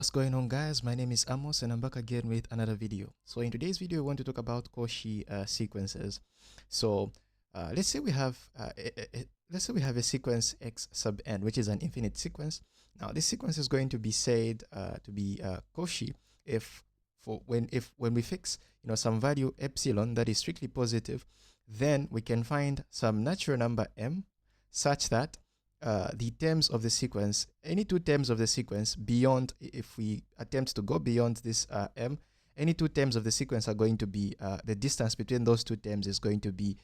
What's going on, guys? My name is Amos and I'm back again with another video. So in today's video I want to talk about Cauchy sequences. So let's say we have a sequence x sub n, which is an infinite sequence. Now this sequence is going to be said to be Cauchy if when we fix some value epsilon that is strictly positive, then we can find some natural number m such that the terms of the sequence, any two terms of the sequence beyond, if we attempt to go beyond this m, any two terms of the sequence are going to be, the distance between those two terms is going to be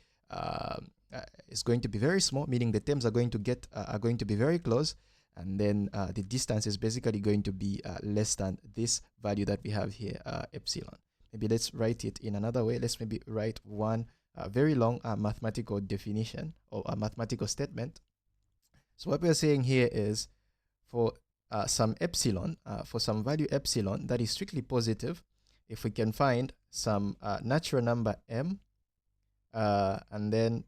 very small, meaning the terms are going to be very close, and then the distance is basically going to be less than this value that we have here, epsilon. Maybe let's write it in another way. Let's maybe write one very long mathematical definition or a mathematical statement. So what we're saying here is for some epsilon, for some value epsilon that is strictly positive, if we can find some natural number m, and then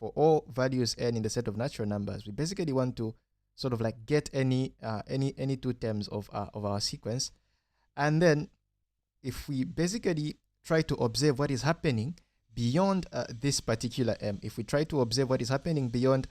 for all values n in the set of natural numbers, we basically want to sort of like get any two terms of our sequence, and then if we basically try to observe what is happening beyond this particular m, if we try to observe what is happening beyond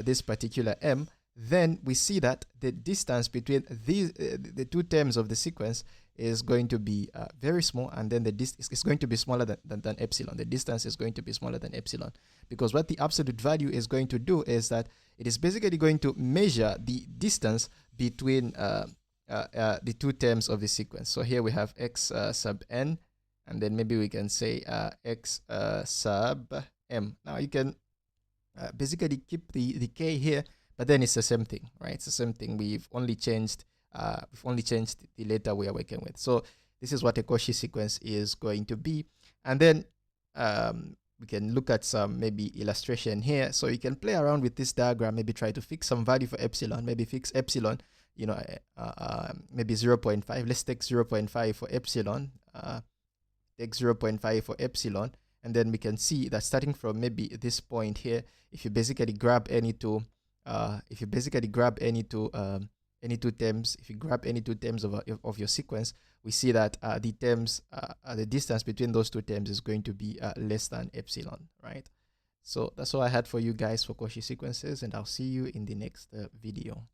this particular m, then we see that the distance between these the two terms of the sequence is going to be very small, and then is going to be smaller than epsilon. The distance is going to be smaller than epsilon, because what the absolute value is going to do is that it is basically going to measure the distance between the two terms of the sequence. So here we have x sub n, and then maybe we can say x sub m. Now you can basically keep the k here, but then it's the same thing, right? It's the same thing. We've only changed the letter we are working with. So this is what a Cauchy sequence is going to be, and then we can look at some maybe illustration here. So you can play around with this diagram, maybe try to fix some value for epsilon, maybe fix epsilon, maybe 0.5. Let's take 0.5 for epsilon. Take 0.5 for epsilon, and then we can see that starting from maybe this point here, if you basically grab any two terms, if you grab any two terms of your sequence, we see that the distance between those two terms is going to be less than epsilon, right? So that's all I had for you guys for Cauchy sequences, and I'll see you in the next video.